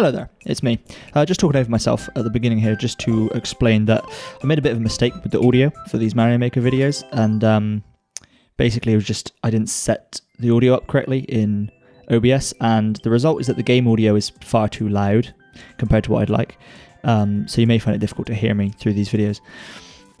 Hello there, it's me. Just talking over myself at the beginning here just to explain that I made a bit of a mistake with the audio for these Mario Maker videos, and basically it was just I didn't set the audio up correctly in OBS, and the result is that the game audio is far too loud compared to what I'd like, so you may find it difficult to hear me through these videos.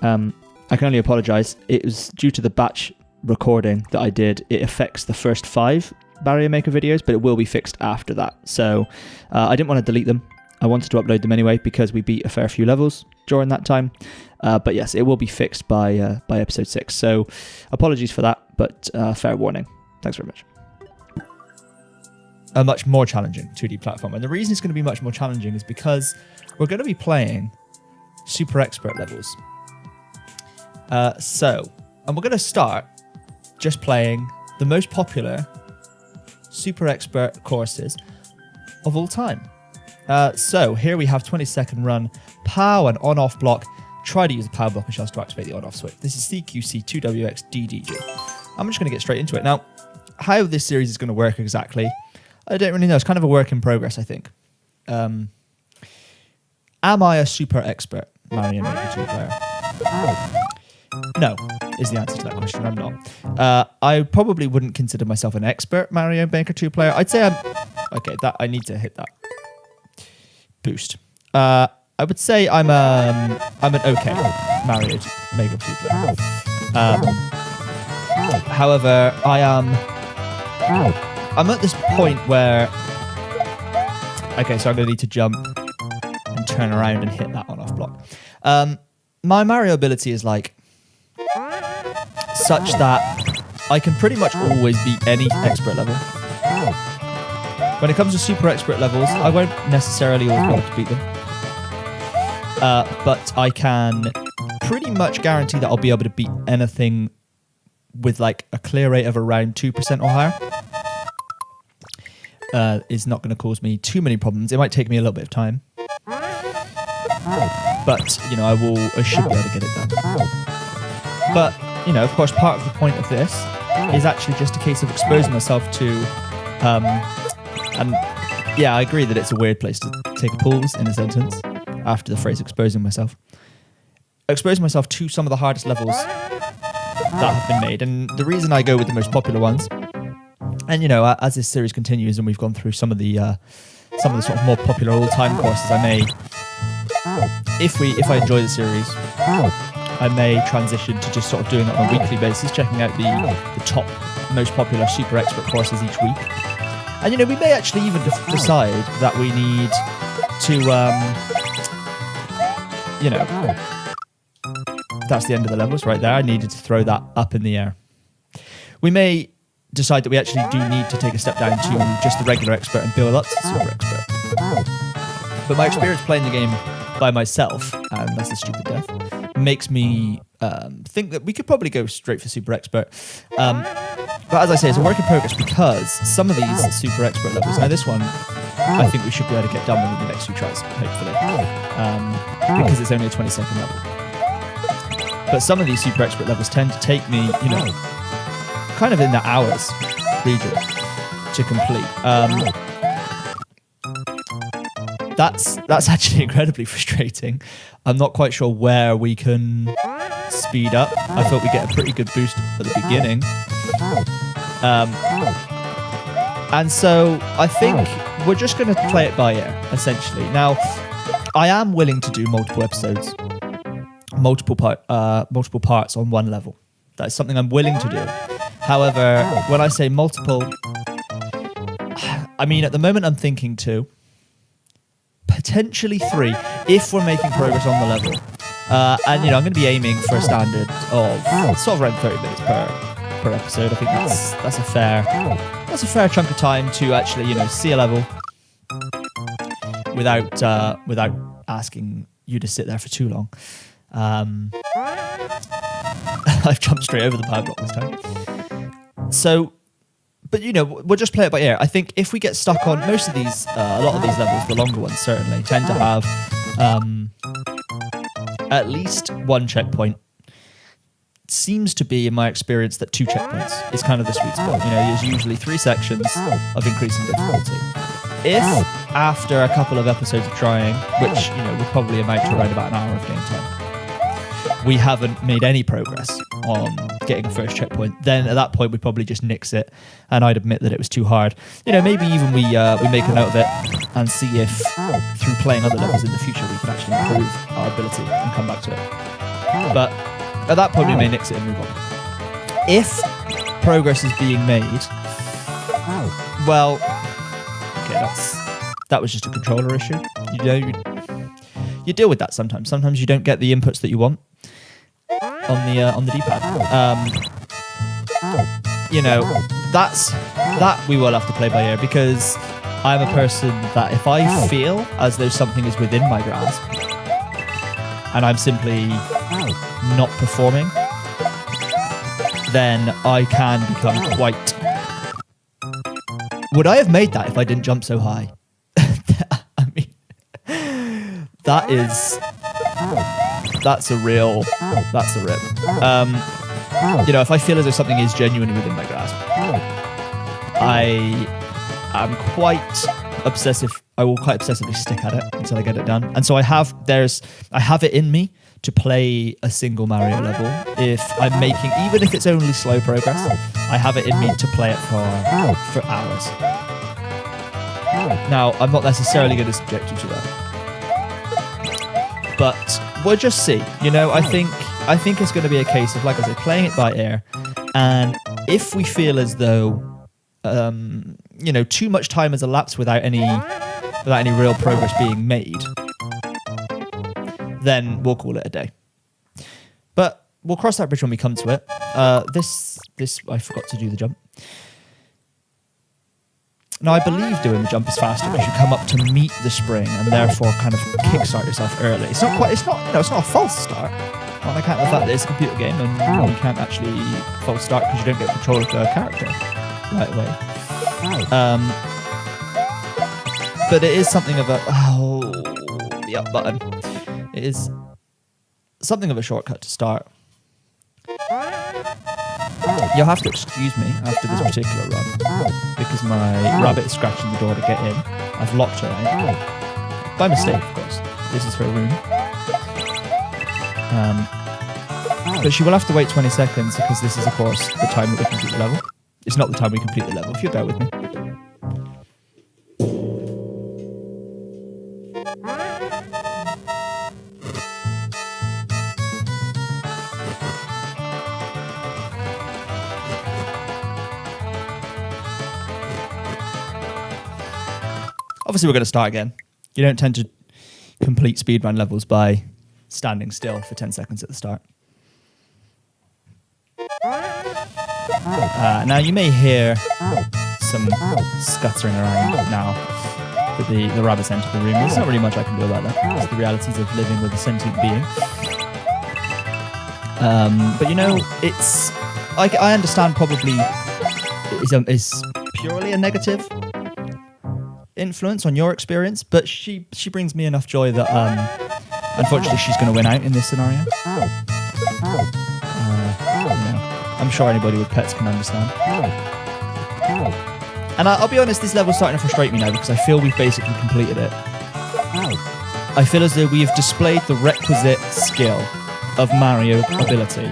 I can only apologise. It was due to the batch recording that I did. It affects the first 5 Mario Maker videos, but it will be fixed after that. So I didn't want to delete them. I wanted to upload them anyway because we beat a fair few levels during that time. But yes, it will be fixed by episode 6. So apologies for that, but fair warning. Thanks very much. A much more challenging 2D platform. And the reason it's going to be much more challenging is because we're going to be playing super expert levels. And we're going to start just playing the most popular super expert courses of all time. So here we have 20-second run, POW and on-off block. Try to use the power block and shells to activate the on-off switch. This is CQC 2WX DDG. I'm just going to get straight into it. Now, how this series is going to work exactly, I don't really know. It's kind of a work in progress, I think. Am I a super expert Mario Maker 2 player? No, is the answer to that question. I'm not. I probably wouldn't consider myself an expert Mario Maker 2 player. I'd say I'm... Okay, I need to hit that boost. I would say I'm an okay Mario Maker 2 player. However, I'm at this point where... Okay, so I'm going to need to jump and turn around and hit that on-off block. My Mario ability is like... such that I can pretty much always beat any expert level. When it comes to super expert levels, I won't necessarily always be able to beat them. But I can pretty much guarantee that I'll be able to beat anything with like a clear rate of around 2% or higher. Is not going to cause me too many problems. It might take me a little bit of time. But, you know, I should be able to get it done. But, you know, of course, part of the point of this is actually just a case of exposing myself to, and yeah, I agree that it's a weird place to take a pause in a sentence after the phrase exposing myself. Exposing myself to some of the hardest levels that have been made. And the reason I go with the most popular ones, and, you know, as this series continues and we've gone through some of the sort of more popular all-time courses, I may, if I enjoy the series, I may transition to just sort of doing it on a weekly basis, checking out the top, most popular super expert courses each week. And, you know, we may actually even decide that we need to, you know, that's the end of the levels right there. I needed to throw that up in the air. We may decide that we actually do need to take a step down to just the regular expert and build up to super expert. But my experience playing the game by myself, and that's a stupid death, makes me think that we could probably go straight for super expert. But as I say, it's a work in progress because some of these super expert levels, now this one, I think we should be able to get done within the next few tries, hopefully, because it's only a 20-second level. But some of these super expert levels tend to take me, you know, kind of in the hours region to complete. That's actually incredibly frustrating. I'm not quite sure where we can speed up. I thought we'd get a pretty good boost at the beginning. And so I think we're just going to play it by ear, essentially. Now, I am willing to do multiple episodes, multiple parts on one level. That's something I'm willing to do. However, when I say multiple, I mean, at the moment I'm thinking 2. Potentially 3 if we're making progress on the level, and you know I'm going to be aiming for a standard of sort of around 30 minutes per episode. I think that's a fair chunk of time to actually, you know, see a level without asking you to sit there for too long. I've jumped straight over the power block this time. So. But, you know, we'll just play it by ear. I think if we get stuck on most of these, a lot of these levels, the longer ones certainly, tend to have at least one checkpoint. Seems to be, in my experience, that 2 checkpoints is kind of the sweet spot. You know, there's usually 3 sections of increasing difficulty. if after a couple of episodes of trying, which would probably amount to around about an hour of game time, we haven't made any progress on getting a first checkpoint, then at that point we probably just nix it, and I'd admit that it was too hard. Maybe even we make a note of it and see if through playing other levels in the future we can actually improve our ability and come back to it. But at that point we may nix it and move on. If progress is being made, well, okay, that was just a controller issue. You deal with that sometimes. Sometimes you don't get the inputs that you want on the D-pad. That we will have to play by ear, because I'm a person that if I feel as though something is within my grasp and I'm simply not performing, then I can become quite... Would I have made that if I didn't jump so high? I mean, that's a rip. If I feel as though something is genuinely within my grasp, I am quite obsessive. I will quite obsessively stick at it until I get it done. And so I have it in me to play a single Mario level if I'm making, even if it's only slow progress, I have it in me to play it for hours. Now, I'm not necessarily going to subject you to that, but we'll just see. I think it's going to be a case of, like I said, playing it by ear, and if we feel as though too much time has elapsed without any real progress being made, then we'll call it a day. But we'll cross that bridge when we come to it. This I forgot to do the jump. Now, I believe doing the jump is faster because you come up to meet the spring and therefore kind of kickstart yourself early. It's not a false start on account of the fact that it's a computer game and you can't actually false start because you don't get control of the character right away. But it is something of the up button. It is something of a shortcut to start. You'll have to excuse me after this particular run because my rabbit is scratching the door to get in. I've locked her out. By mistake, of course. This is her room. But she will have to wait 20 seconds because this is, of course, the time that we complete the level. It's not the time we complete the level, if you'll bear with me. Obviously, we're going to start again. You don't tend to complete speedrun levels by standing still for 10 seconds at the start. Now, you may hear some scuttering around now that the rabbits entered the room. There's not really much I can do about that. It's the realities of living with a sentient being. But it's... I understand probably is purely a negative influence on your experience, but she brings me enough joy that unfortunately she's going to win out in this scenario. I'm sure anybody with pets can understand. And I'll be honest, this level's starting to frustrate me now because I feel we've basically completed it. I feel as though we've displayed the requisite skill of Mario ability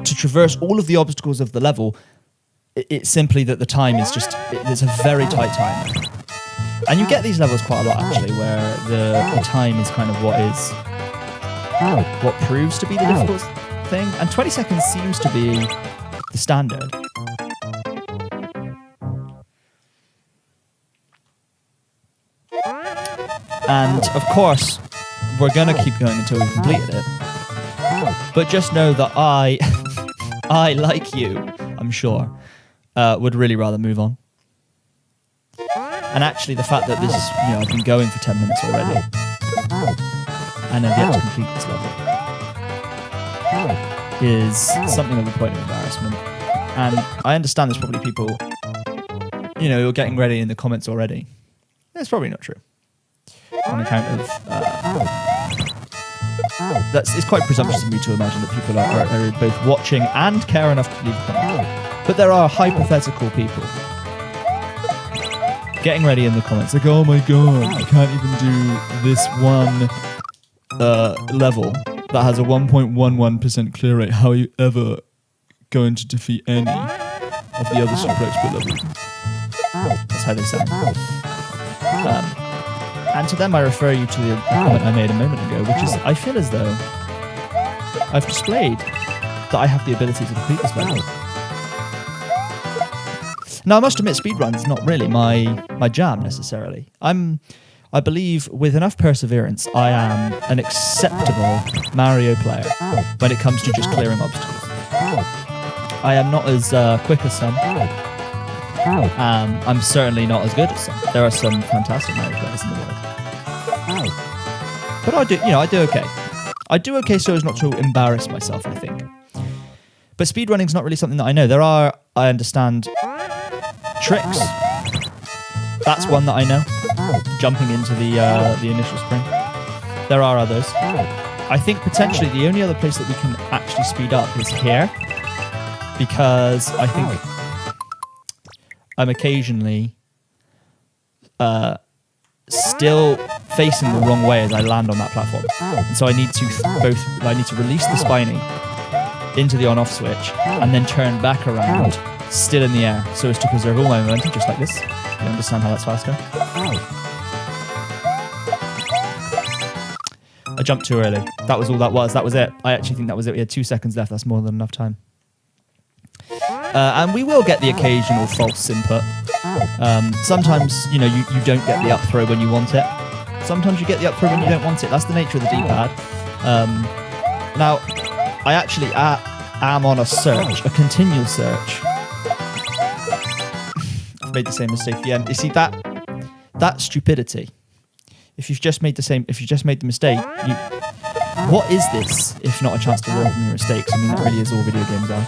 to traverse all of the obstacles of the level. It's simply that the time is there's a very tight time. And you get these levels quite a lot, actually, where the time is kind of what proves to be the difficult thing. And 20 seconds seems to be the standard. And, of course, we're going to keep going until we've completed it. But just know that I, like you, I'm sure, would really rather move on. And actually, the fact that this, I've been going for 10 minutes already, and I've yet to complete this level, is something of a point of embarrassment. And I understand there's probably people, who are getting ready in the comments already. That's probably not true. On account of it's quite presumptuous of me to imagine that people are both watching and care enough to leave a comment. But there are hypothetical people getting ready in the comments like, oh my god, you can't even do this one level that has a 1.11% clear rate. How are you ever going to defeat any of the other super expert levels? That's how they sound. And to them I refer you to the comment I made a moment ago, which is, I feel as though I've displayed that I have the ability to complete this level. Now, I must admit, speedruns is not really my jam, necessarily. I believe, with enough perseverance, I am an acceptable Mario player when it comes to just clearing obstacles. I am not as quick as some. I'm certainly not as good as some. There are some fantastic Mario players in the world. But I do okay. I do okay so as not to embarrass myself, I think. But speedrunning's not really something that I know. There are, I understand, tricks. That's one that I know. Jumping into the initial spring. There are others. I think potentially the only other place that we can actually speed up is here, because I think I'm occasionally still facing the wrong way as I land on that platform, and so I need to release the spiny into the on-off switch and then turn back around, still in the air, so as to preserve all my momentum, just like this. You understand how that's faster? I jumped too early. That was all that was. That was it. I actually think that was it. We had 2 seconds left. That's more than enough time. And we will get the occasional false input. Sometimes, you don't get the up throw when you want it. Sometimes you get the up throw when you don't want it. That's the nature of the D-pad. Now, I actually am on a search, a continual search. I've made the same mistake again. You see that stupidity. If you've just made the mistake, what is this if not a chance to learn from your mistakes? I mean, that really is all video games are.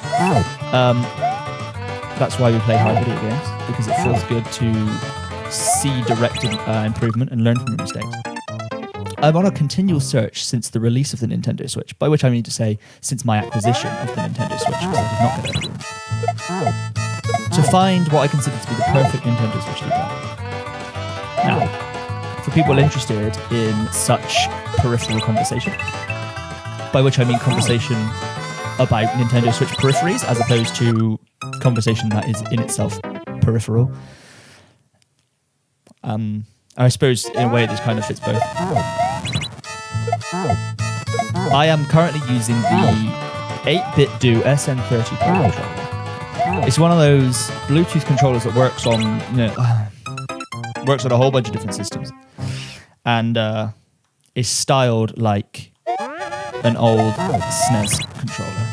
That's why we play hard video games, because it feels good to see directed improvement and learn from your mistakes. I'm on a continual search since the release of the Nintendo Switch, by which I mean to say since my acquisition of the Nintendo Switch, because I did not get it, to find what I consider to be the perfect Nintendo Switch D-pad. Now, for people interested in such peripheral conversation, by which I mean conversation about Nintendo Switch peripheries as opposed to conversation that is in itself peripheral, I suppose in a way this kind of fits both. I am currently using the 8BitDo SN30 Pro controller. It's one of those Bluetooth controllers that works on a whole bunch of different systems, and is styled like an old SNES controller.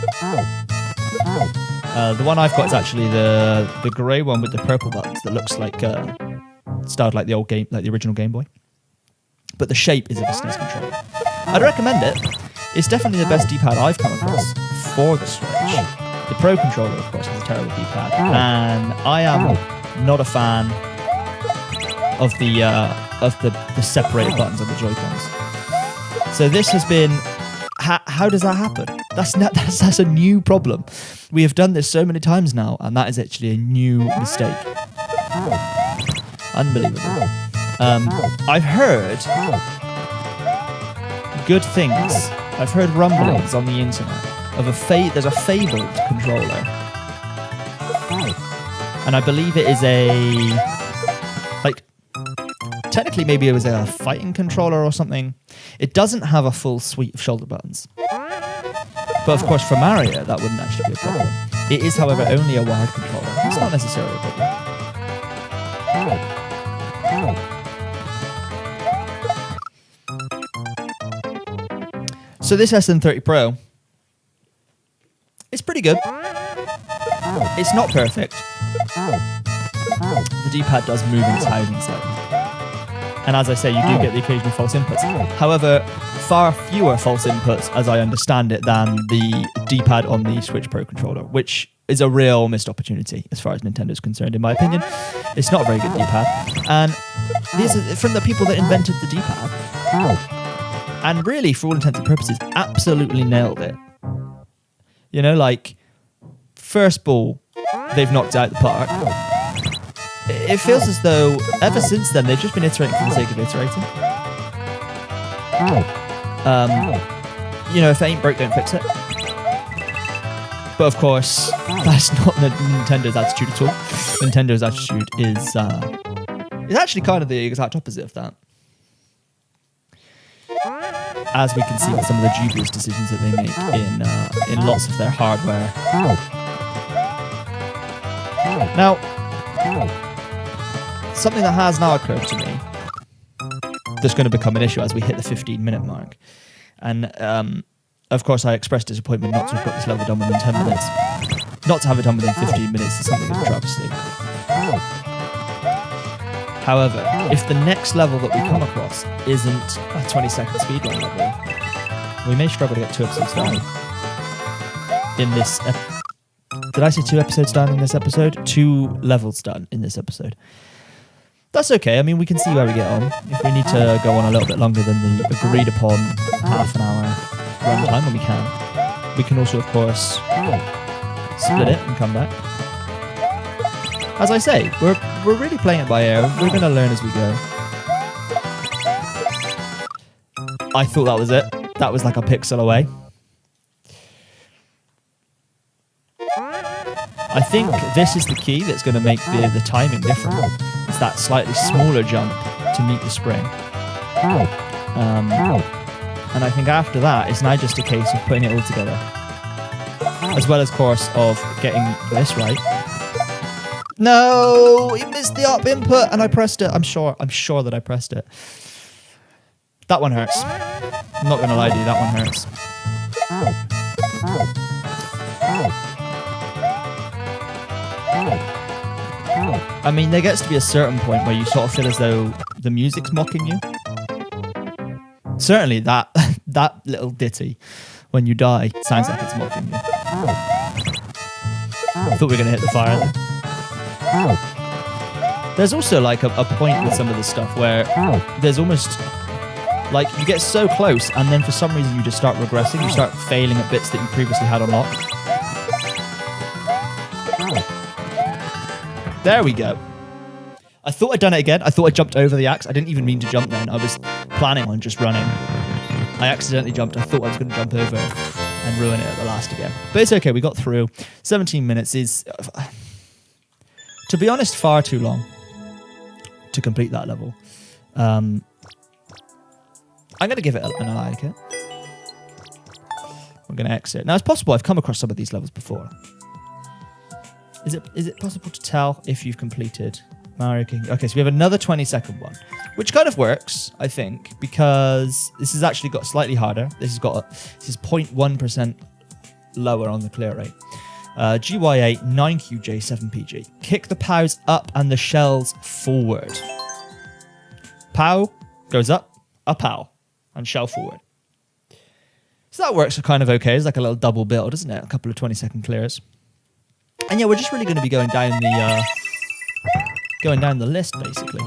The one I've got is actually the grey one with the purple buttons that looks like styled like the old game, like the original Game Boy. But the shape is of a SNES controller. I'd recommend it. It's definitely the best D-pad I've come across for the Switch. The Pro controller, of course, has a terrible D-pad, and I am not a fan of the separated buttons on the Joy-Cons. So this has been. How does that happen? That's a new problem. We have done this so many times now, and that is actually a new mistake. Unbelievable. I've heard good things. I've heard rumblings on the internet of there's a fabled controller, and I believe it is technically maybe it was a fighting controller or something. It doesn't have a full suite of shoulder buttons. But of course for Mario that wouldn't actually be a problem. It is, however, only a wired controller. It's not necessarily a problem. So this SN30 Pro, it's pretty good. It's not perfect. The D-pad does move in its housing slightly. And as I say, you do get the occasional false inputs. However, far fewer false inputs, as I understand it, than the D-pad on the Switch Pro controller, which is a real missed opportunity as far as Nintendo's concerned, in my opinion. It's not a very good D-pad. And these are from the people that invented the D-pad. And really, for all intents and purposes, absolutely nailed it. First ball, they've knocked out the park. it feels as though ever since then they've just been iterating for the sake of iterating. You know, if it ain't broke, don't fix it. But of course, that's not Nintendo's attitude at all. Nintendo's attitude is actually kind of the exact opposite of that. As we can see with some of the dubious decisions that they make in lots of their hardware. Now, something that has now occurred to me that's going to become an issue as we hit the 15-minute mark. And, of course, I expressed disappointment not to have got this level done within 10 minutes. Not to have it done within 15 minutes is something of a travesty. However, if the next level that we come across isn't a 20-second speedrun level, we may struggle to get 2 episodes done in this... Did I say 2 episodes done in this episode? 2 levels done in this episode. That's okay. I mean, we can see where we get on. If we need to go on a little bit longer than the agreed upon half an hour run time, then we can. We can also, of course, split it and come back. As I say, we're really playing it by ear. We're going to learn as we go. I thought that was it. That was like a pixel away. I think this is the key that's going to make the timing different. It's that slightly smaller jump to meet the spring. And I think after that, it's now just a case of putting it all together. As well as, of course, of getting this right. No! We missed the up input and I pressed it. I'm sure that I pressed it. That one hurts. I'm not going to lie to you, that one hurts. I mean, there gets to be a certain point where you sort of feel as though the music's mocking you. Certainly that little ditty, when you die, sounds like it's mocking you. I thought we were going to hit the fire there. There's also like a point with some of this stuff where there's almost like you get so close and then for some reason you just start regressing, you start failing at bits that you previously had unlocked. There we go. I thought I'd done it again. I thought I jumped over the axe. I didn't even mean to jump then. I was planning on just running. I accidentally jumped. I thought I was going to jump over and ruin it at the last again. But it's okay. We got through. 17 minutes is, to be honest, far too long to complete that level. I'm going to give it an I like it. I'm going to exit. Now, it's possible I've come across some of these levels before. Is it possible to tell if you've completed Mario King? Okay, so we have another 20-second one, which kind of works, I think, because this has actually got slightly harder. This is 0.1% lower on the clear rate. GY8 9QJ 7PG. Kick the POWs up and the shells forward. POW goes up, a POW, and shell forward. So that works kind of okay. It's like a little double build, isn't it? A couple of 20-second clears. And yeah, we're just really going to be going down the list, basically.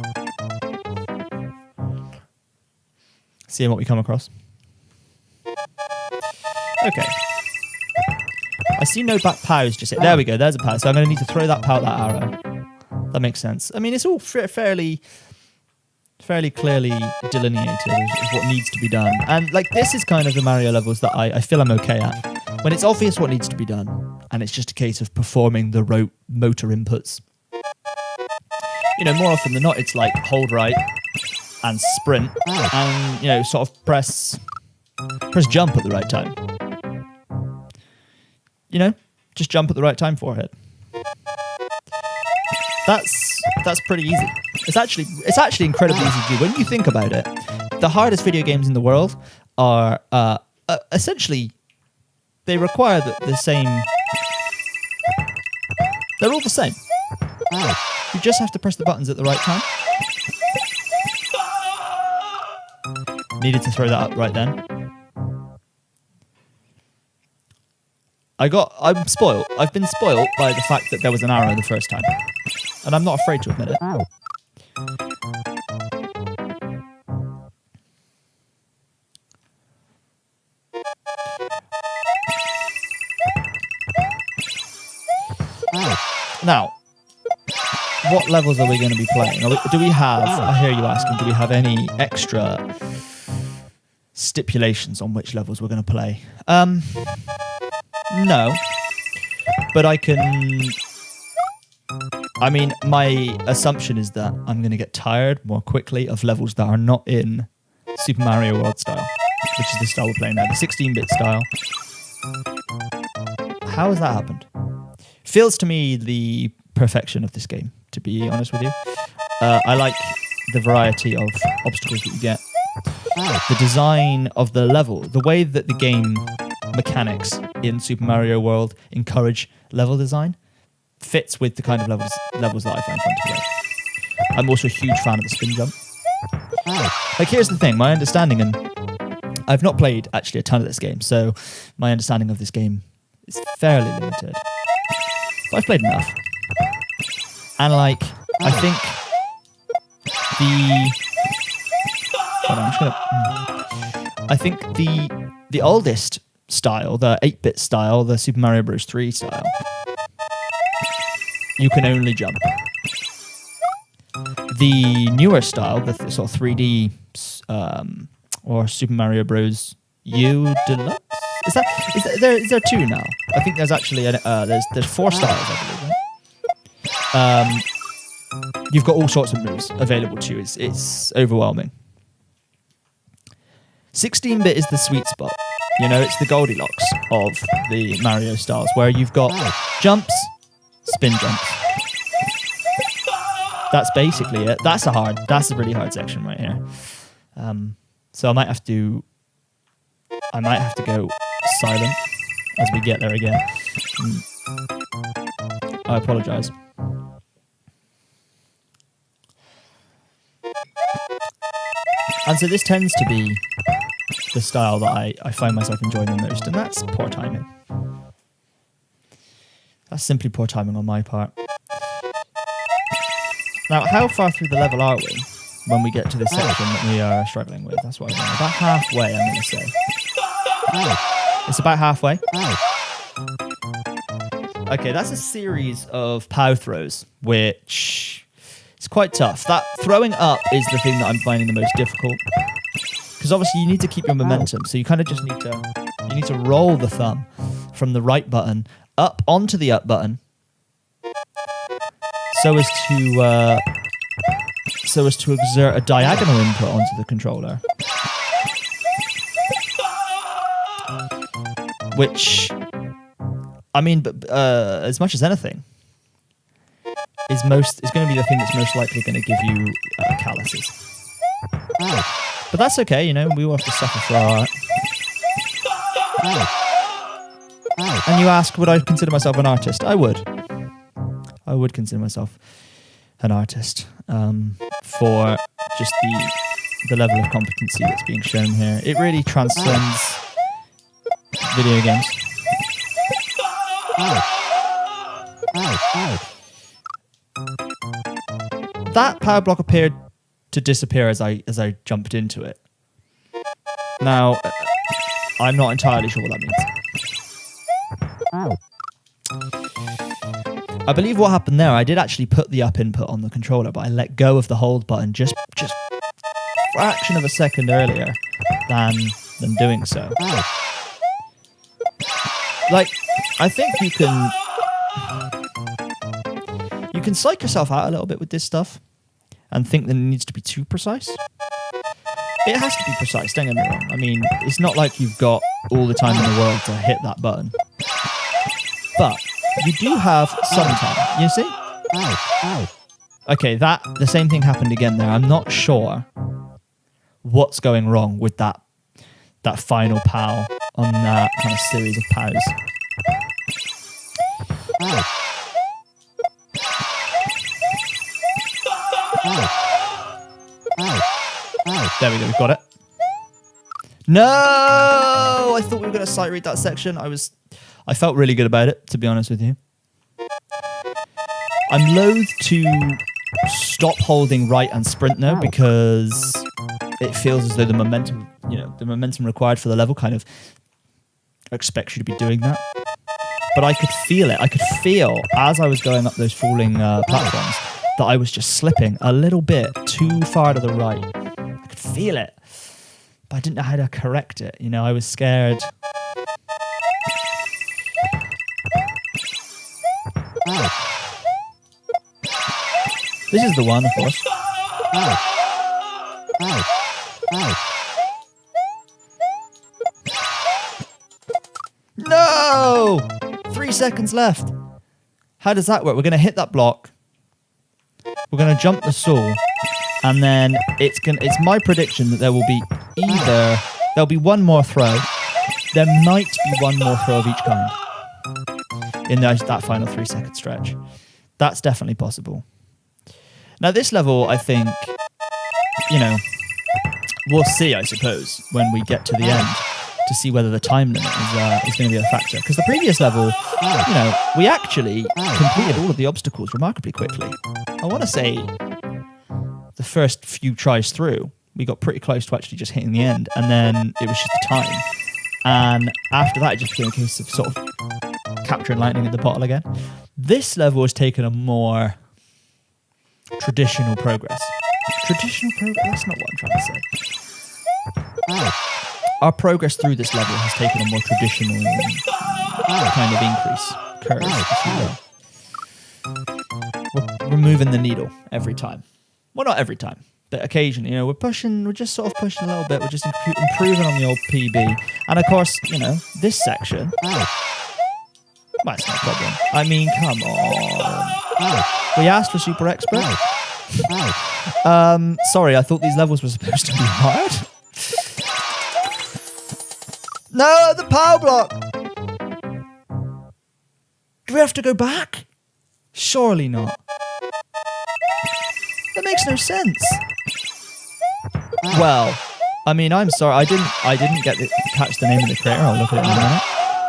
Seeing what we come across. Okay. I see no back POWs just yet. There we go, there's a POW. So I'm going to need to throw that POW at that arrow. That makes sense. I mean, it's all fairly clearly delineated as what needs to be done. And like this is kind of the Mario levels that I feel I'm okay at. When it's obvious what needs to be done, and it's just a case of performing the motor inputs. You know, more often than not, it's like hold right and sprint, and you know, sort of press jump at the right time. You know, just jump at the right time for it. That's pretty easy. It's actually incredibly easy to do when you think about it. The hardest video games in the world are essentially. They require the same... They're all the same. You just have to press the buttons at the right time. Needed to throw that up right then. I'm spoiled. I've been spoiled by the fact that there was an arrow the first time. And I'm not afraid to admit it. Now, what levels are we going to be playing? Do we have, I hear you asking, do we have any extra stipulations on which levels we're going to play? No. But my assumption is that I'm going to get tired more quickly of levels that are not in Super Mario World style, which is the style we're playing now, the 16-bit style. How has that happened? Feels to me the perfection of this game, to be honest with you. I like the variety of obstacles that you get. The design of the level, the way that the game mechanics in Super Mario World encourage level design fits with the kind of levels that I find fun to play. I'm also a huge fan of the spin jump. Like, here's the thing, my understanding, and I've not played actually a ton of this game, so my understanding of this game is fairly limited. But I've played enough. And like, I think the oldest style, the 8-bit style, the Super Mario Bros. 3 style, you can only jump. The newer style, the sort of 3D or Super Mario Bros. U Deluxe, is there two now? I think there's actually there's 4 styles, I believe. Right? You've got all sorts of moves available to you. It's overwhelming. 16-bit is the sweet spot. You know, it's the Goldilocks of the Mario styles, where you've got jumps, spin jumps. That's basically it. That's a really hard section right here. So I might have to go silent as we get there again. I apologize. And so this tends to be the style that I find myself enjoying the most, and that's poor timing. That's simply poor timing on my part. Now, how far through the level are we when we get to this section that we are struggling with? That's what I mean. About halfway, I'm going to say. It's about halfway. Okay, that's a series of pow throws, which is quite tough. That throwing up is the thing that I'm finding the most difficult. Because obviously you need to keep your momentum, so you kind of just need to roll the thumb from the right button up onto the up button, so as to exert a diagonal input onto the controller, which, I mean, as much as anything, is going to be the thing that's most likely going to give you calluses. But that's okay, you know, we will have to suffer for our art. And you ask, would I consider myself an artist? I would. I would consider myself an artist for just the level of competency that's being shown here. It really transcends video games. That power block appeared to disappear as I jumped into it. Now, I'm not entirely sure what that means. I believe what happened there, I did actually put the up input on the controller, but I let go of the hold button just fraction of a second earlier than doing so. Like, I think you can psych yourself out a little bit with this stuff and think that it needs to be too precise. It has to be precise, don't get me wrong. I mean, it's not like you've got all the time in the world to hit that button. But you do have some time, you see? Okay, the same thing happened again there. I'm not sure what's going wrong with that final pow on that kind of series of pows. There we go, we've got it. No! I thought we were going to sight read that section. I felt really good about it, to be honest with you. I'm loath to stop holding right and sprint now because it feels as though the momentum required for the level kind of expects you to be doing that. But I could feel it. I could feel, as I was going up those falling platforms, that I was just slipping a little bit too far to the right. I could feel it, but I didn't know how to correct it. You know, I was scared. This is the one, of course. No! 3 seconds left. How does that work? We're going to hit that block. We're going to jump the stool. And then it's my prediction that there will be there'll be one more throw. There might be one more throw of each kind in that final 3 second stretch. That's definitely possible. Now, this level, I think, you know, we'll see, I suppose, when we get to the end to see whether the time limit is going to be a factor. Because the previous level, you know, we actually completed all of the obstacles remarkably quickly. I want to say the first few tries through, we got pretty close to actually just hitting the end, and then it was just the time. And after that, it just became a case of sort of capturing lightning in the bottle again. This level has taken a more traditional progress. Traditional progress? That's not what I'm trying to say. Our progress through this level has taken a more traditional kind of increase curve, if you will. We're moving the needle every time. Well, not every time, but occasionally. You know, we're just sort of pushing a little bit. We're just improving on the old PB. And of course, you know, this section, that's no problem. I mean, come on. We asked for Super Expert. Sorry, I thought these levels were supposed to be hard. No, the power block! Do we have to go back? Surely not. That makes no sense. Well, I mean, I'm sorry, I didn't catch the name of the creator. I'll look at it in a minute.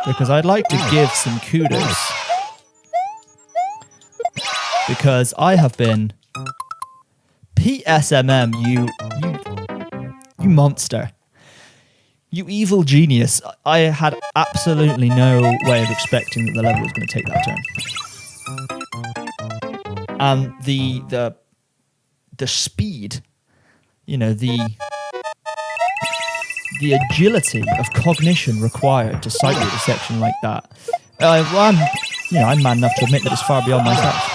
Because I'd like to give some kudos. Because I have been PSMM, you monster. You evil genius. I had absolutely no way of expecting that the level was going to take that turn. And the speed, you know, the agility of cognition required to sight read a section like that. I'm man enough to admit that it's far beyond myself.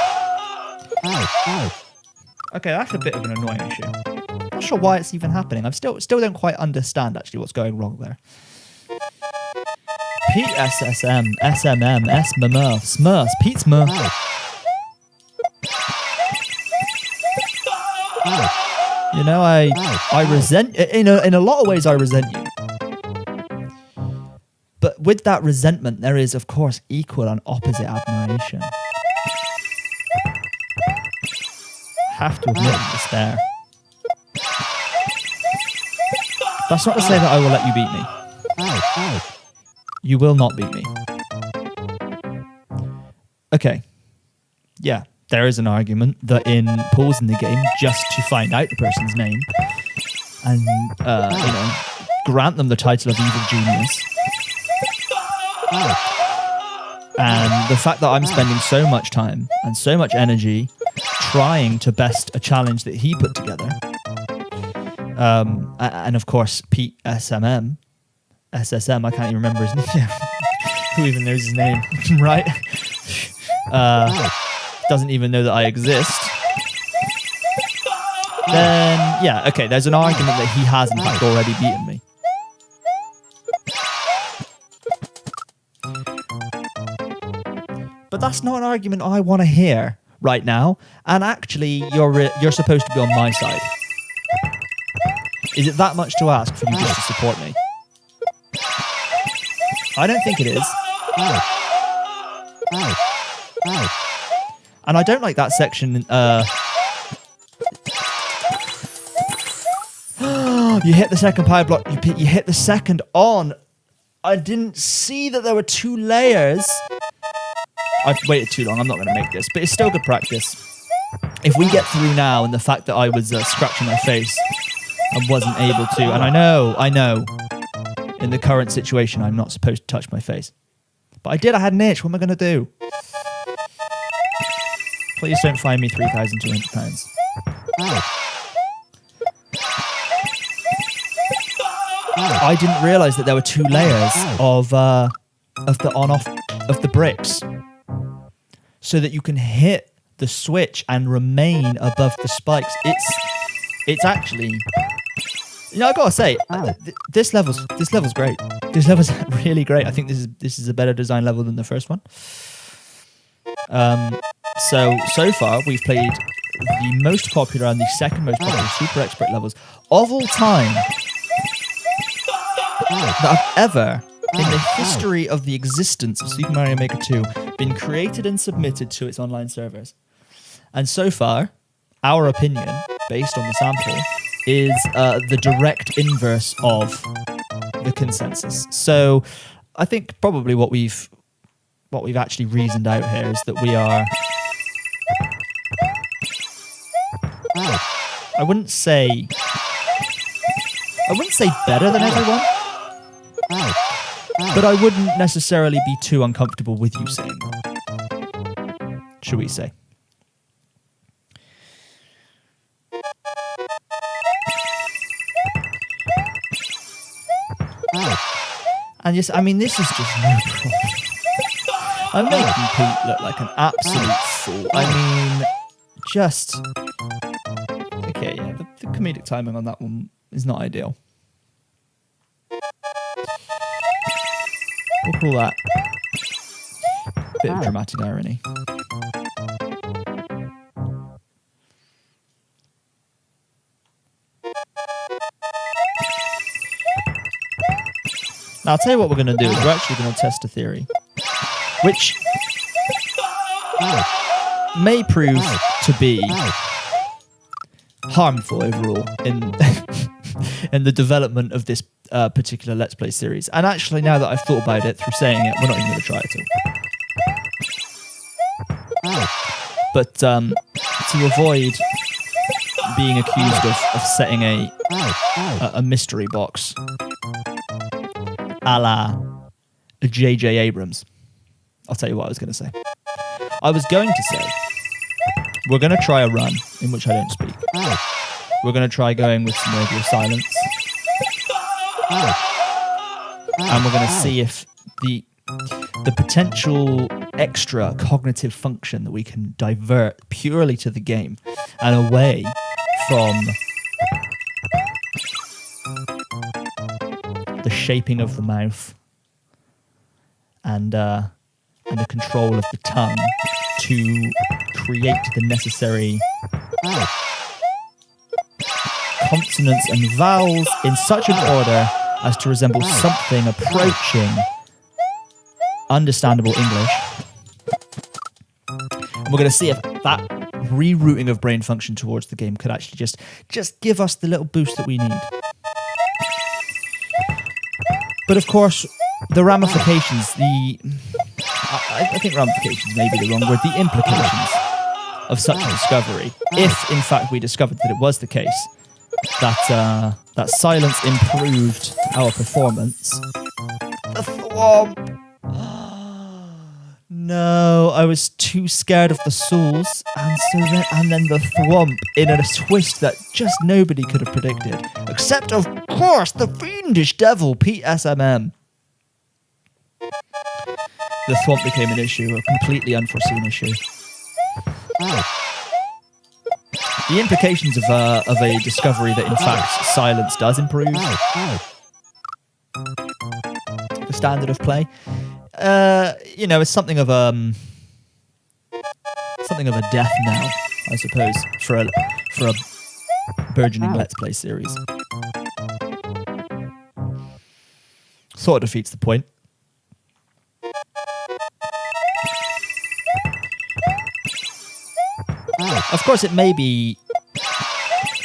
Okay, that's a bit of an annoying issue. Not sure why it's even happening. I still don't quite understand actually what's going wrong there. PSSM, SMM, SMM, Smurfs, Pete Smurf. You know, I resent, in a lot of ways I resent you. But with that resentment, there is, of course, equal and opposite admiration. Have to admit it's there. That's not to say that I will let you beat me. You will not beat me. Okay. Yeah, there is an argument that in pausing the game just to find out the person's name and, you know, grant them the title of evil genius. And the fact that I'm spending so much time and so much energy trying to best a challenge that he put together. And of course, Pete SMM, SSM, I can't even remember his name. Who even knows his name, right? Doesn't even know that I exist. Then, yeah, okay, there's an argument that he has in fact already beaten me. But that's not an argument I want to hear right now. And actually, you're supposed to be on my side. Is it that much to ask for you just to support me? I don't think it is. And I don't like that section. You hit the second power block. You hit the second on. I didn't see that there were 2 layers. I've waited too long. I'm not going to make this, but it's still good practice. If we get through now, and the fact that I was scratching my face and wasn't able to, and I know, in the current situation, I'm not supposed to touch my face, but I did. I had an itch. What am I going to do? Please don't find me £3,200. I didn't realise that there were 2 layers of the on-off of the bricks, so that you can hit the switch and remain above the spikes. It's actually, I gotta say, this level's great. This level's really great. I think this is a better design level than the first one. So far we've played the most popular and the second most popular Super Expert levels of all time that have ever, in the history of the existence of Super Mario Maker 2, been created and submitted to its online servers. And so far, our opinion, based on the sample, is the direct inverse of the consensus. So I think probably what we've actually reasoned out here is that we are, I wouldn't say better than everyone, but I wouldn't necessarily be too uncomfortable with you saying that, should we say. And yes, I mean, this is just no problem. I'm making Pete look like an absolute fool. I mean, just... Okay, yeah, the comedic timing on that one is not ideal. We'll call that a bit of dramatic irony. Now, I'll tell you what we're going to do is we're actually going to test a theory, which may prove to be harmful overall in in the development of this particular Let's Play series. And actually, now that I've thought about it through saying it, we're not even going to try it at all. But to avoid being accused of setting a mystery box a la J.J. Abrams, I'll tell you what I was going to say. I was going to say, we're going to try a run in which I don't speak. We're going to try going with some radio silence. And we're going to see if the potential extra cognitive function that we can divert purely to the game and away from the shaping of the mouth and the control of the tongue to create the necessary consonants and vowels in such an order as to resemble something approaching understandable English. And we're going to see if that rerouting of brain function towards the game could actually just give us the little boost that we need. But of course, the ramifications, I think ramifications may be the wrong word, the implications of such a discovery, if in fact we discovered that it was the case, that silence improved our performance. The thwomp! No, I was too scared of the souls, and then the thwomp in a twist that just nobody could have predicted, except of course the fiendish devil Pete SMM. The thwomp became an issue, a completely unforeseen issue. The implications of a discovery that in fact silence does improve the standard of play, it's something of a death knell, I suppose, for a burgeoning Let's Play series. Sort of defeats the point. Of course, it may be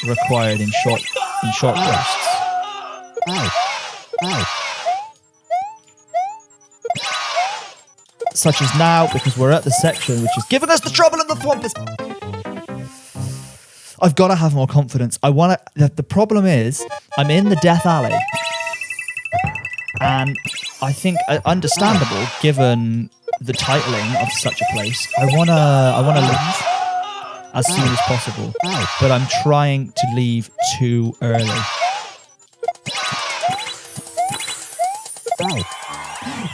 required in short bursts. Such as now, because we're at the section which is giving us the trouble and the thwomp. I've got to have more confidence. The problem is, I'm in the Death Alley, and I think understandable given the titling of such a place. I wanna leave. as soon as possible, but I'm trying to leave too early.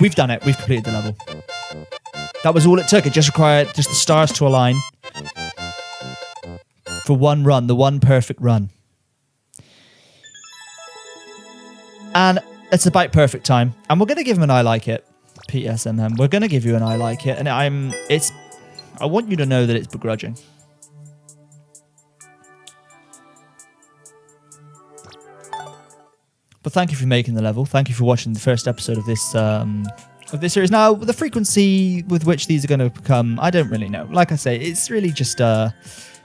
We've done it. We've completed the level. That was all it took. It just required just the stars to align for one run, the one perfect run. And it's about perfect time. And we're going to give him an I like it. PSMM. We're going to give you an I like it. And I want you to know that it's begrudging. But thank you for making the level. Thank you for watching the first episode of this series. Now, the frequency with which these are going to come, I don't really know. Like I say, it's really just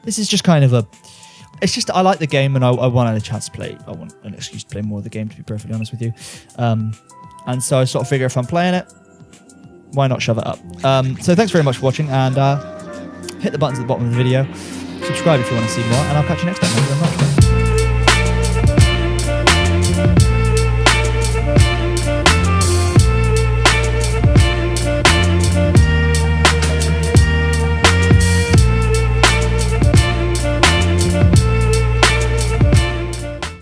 this is just kind of it's just I like the game and I wanted a chance to play. I want an excuse to play more of the game, to be perfectly honest with you. And so I sort of figure if I'm playing it, why not shove it up? So thanks very much for watching, and hit the buttons at the bottom of the video. Subscribe if you want to see more, and I'll catch you next time. Thank you very much.